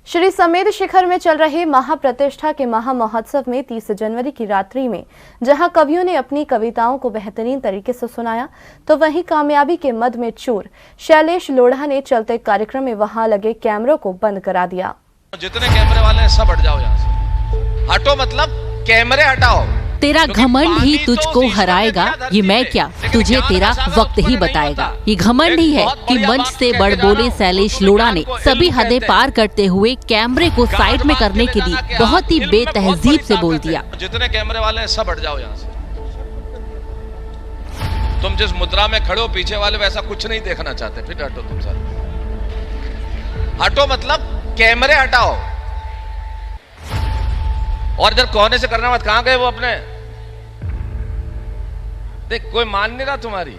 श्री समेत शिखर में चल रहे महाप्रतिष्ठा के महा महोत्सव में 30 जनवरी की रात्रि में जहां कवियों ने अपनी कविताओं को बेहतरीन तरीके से सुनाया, तो वहीं कामयाबी के मद में चूर शैलेश लोढ़ा ने चलते कार्यक्रम में वहां लगे कैमरों को बंद करा दिया। जितने कैमरे वाले हैं सब हट जाओ यहाँ से। हटो मतलब कैमरे हटाओ। तेरा घमंड ही तुझको हराएगा, ये मैं क्या तुझे तेरा वक्त ही बताएगा। ये घमंड ही है कि मंच से बढ़ बोले शैलेश लोढ़ा ने सभी हदें पार करते हुए कैमरे को साइड में करने के लिए बहुत ही बेतहजीब से बोल दिया। जितने कैमरे वाले हैं सब हट जाओ यहाँ से। तुम जिस मुद्रा में खड़े हो पीछे वाले वैसा कुछ नहीं देखना चाहते, फिर हटो तुम सब। हटो मतलब कैमरे हटाओ। और इधर कोने से करना मत। कहां गए वो अपने? देख कोई मान नहीं रहा तुम्हारी।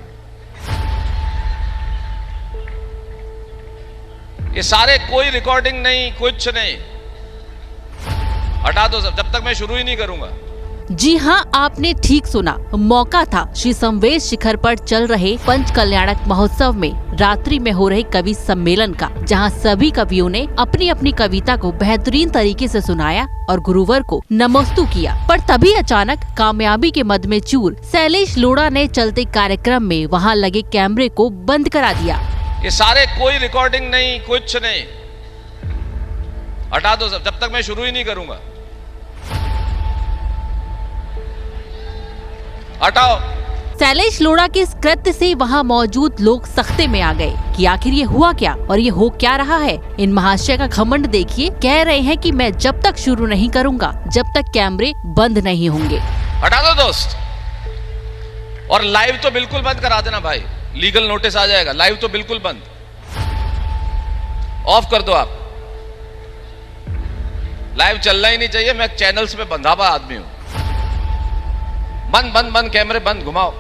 ये सारे कोई रिकॉर्डिंग नहीं, कुछ नहीं, हटा दो सब, जब तक मैं शुरू ही नहीं करूंगा। जी हाँ, आपने ठीक सुना। मौका था श्री समेत शिखर पर चल रहे पंच कल्याणक महोत्सव में रात्रि में हो रहे कवि सम्मेलन का, जहां सभी कवियों ने अपनी अपनी कविता को बेहतरीन तरीके से सुनाया और गुरुवर को नमस्तु किया। पर तभी अचानक कामयाबी के मद में चूर शैलेश लोढ़ा ने चलते कार्यक्रम में वहां लगे कैमरे को बंद करा दिया। ये सारे कोई रिकॉर्डिंग नहीं, कुछ नहीं, हटा दो सब, जब तक मैं शुरू ही नहीं करूंगा। हटाओ। शैलेश लोढ़ा के इस कृत्य से वहां मौजूद लोग सख्ते में आ गए कि आखिर ये हुआ क्या और ये हो क्या रहा है। इन महाशय का घमंड देखिए, कह रहे हैं कि मैं जब तक शुरू नहीं करूंगा जब तक कैमरे बंद नहीं होंगे। हटा दो दोस्त। और लाइव तो बिल्कुल बंद करा देना भाई, लीगल नोटिस आ जाएगा। लाइव तो बिल्कुल बंद, ऑफ कर दो आप। लाइव चलना ही नहीं चाहिए। मैं चैनल्स पे बंधा हुआ आदमी हूं। बंद बंद बंद, कैमरे बंद, घुमाओ।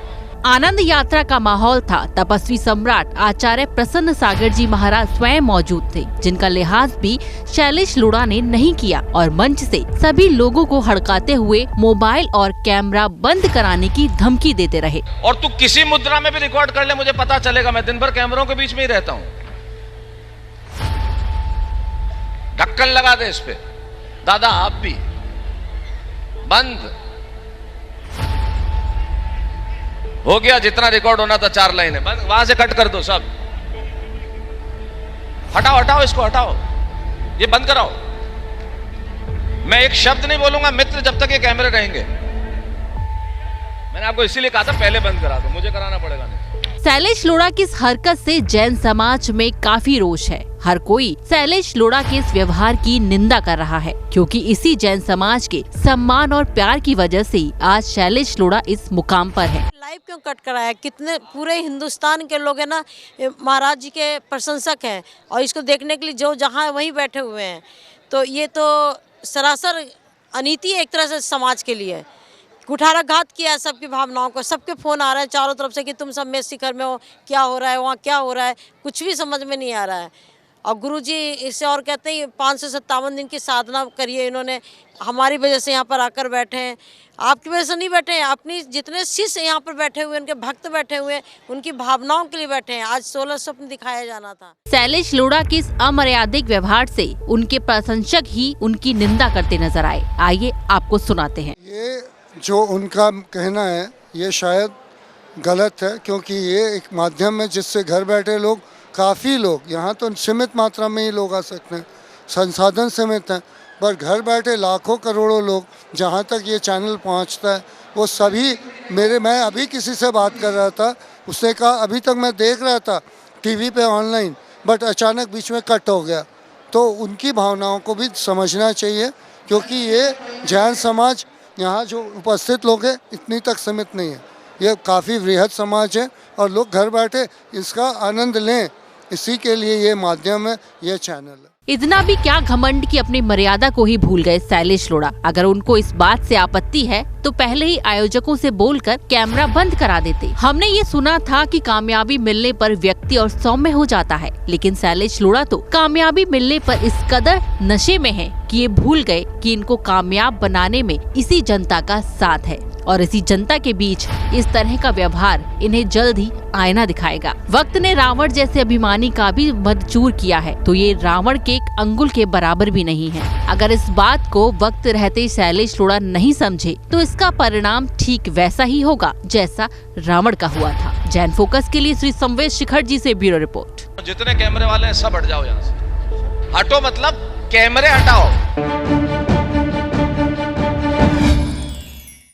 आनंद यात्रा का माहौल था। तपस्वी सम्राट आचार्य प्रसन्न सागर जी महाराज स्वयं मौजूद थे, जिनका लिहाज भी शैलेश लोढ़ा ने नहीं किया और मंच से सभी लोगों को हड़काते हुए मोबाइल और कैमरा बंद कराने की धमकी देते रहे। और तू किसी मुद्रा में भी रिकॉर्ड कर ले, मुझे पता चलेगा। मैं दिन भर कैमरों के बीच में ही रहता हूँ। ढक्कन लगा दे इस पे दादा, आप भी बंद हो गया। जितना रिकॉर्ड होना था 4 लाइनें बंद, वहां से कट कर दो सब। हटाओ हटाओ इसको, हटाओ, ये बंद कराओ। मैं एक शब्द नहीं बोलूंगा मित्र जब तक ये कैमरे रहेंगे। मैंने आपको इसीलिए कहा था पहले बंद करा दो, मुझे कराना पड़ेगा नहीं। शैलेश लोढ़ा की इस हरकत से जैन समाज में काफी रोष है। हर कोई शैलेश लोढ़ा के इस व्यवहार की निंदा कर रहा है, क्योंकि इसी जैन समाज के सम्मान और प्यार की वजह से ही आज शैलेश लोढ़ा इस मुकाम पर है। लाइव क्यों कट कराया? कितने पूरे हिंदुस्तान के लोग है ना महाराज जी के प्रशंसक हैं और इसको देखने के लिए जो जहाँ है वहीं बैठे हुए हैं। तो ये तो सरासर अनीति है एक तरह से समाज के लिए। कुठाराघात किया है सबकी भावनाओं को। सबके फ़ोन आ रहे हैं चारों तरफ से कि तुम समेत शिखर में हो, क्या हो रहा है वहाँ, क्या हो रहा है, कुछ भी समझ में नहीं आ रहा है। और गुरुजी इससे और कहते हैं 557 दिन की साधना करिए इन्होंने, हमारी वजह से यहाँ पर आकर बैठे हैं। आपकी वजह से नहीं बैठे हैं, अपनी जितने शिष्य यहाँ पर बैठे हुए, उनके भक्त बैठे हुए, उनकी भावनाओं के लिए बैठे हैं। आज 16 स्वप्न दिखाया जाना था। शैलेश लोढ़ा के इस अमर्यादिक व्यवहार से उनके प्रशंसक ही उनकी निंदा करते नजर आए। आइए आपको सुनाते हैं। ये जो उनका कहना है ये शायद गलत है, क्योंकि ये एक माध्यम है जिससे घर बैठे लोग, काफ़ी लोग, यहाँ तो सीमित मात्रा में ही लोग आ सकते हैं, संसाधन सीमित हैं, पर घर बैठे लाखों करोड़ों लोग जहाँ तक ये चैनल पहुँचता है वो सभी मैं अभी किसी से बात कर रहा था, उसने कहा अभी तक मैं देख रहा था टीवी पे ऑनलाइन, बट अचानक बीच में कट हो गया। तो उनकी भावनाओं को भी समझना चाहिए, क्योंकि ये जैन समाज यहाँ जो उपस्थित लोग हैं इतनी तक सीमित नहीं है, ये काफ़ी वृहद समाज है और लोग घर बैठे इसका आनंद लें, इसी के लिए ये माध्यम है, ये चैनल है। इतना भी क्या घमंड कि अपनी मर्यादा को ही भूल गए शैलेश लोढ़ा। अगर उनको इस बात से आपत्ति है तो पहले ही आयोजकों से बोलकर कैमरा बंद करा देते। हमने ये सुना था कि कामयाबी मिलने पर व्यक्ति और सौम्य हो जाता है, लेकिन शैलेश लोढ़ा तो कामयाबी मिलने पर इस कदर नशे में है कि ये भूल गए कि इनको कामयाब बनाने में इसी जनता का साथ है। और इसी जनता के बीच इस तरह का व्यवहार इन्हें जल्द ही आईना दिखाएगा। वक्त ने रावण जैसे अभिमानी का भी मद चूर किया है तो ये रावण के एक अंगुल के बराबर भी नहीं है। अगर इस बात को वक्त रहते शैलेश लोढ़ा नहीं समझे तो इसका परिणाम ठीक वैसा ही होगा जैसा रावण का हुआ था। जैन फोकस के लिए श्री संवेश शिखर जी से ब्यूरो रिपोर्ट। जितने कैमरे वाले हैं सब हट जाओ यहाँ से। हटो मतलब कैमरे हटाओ।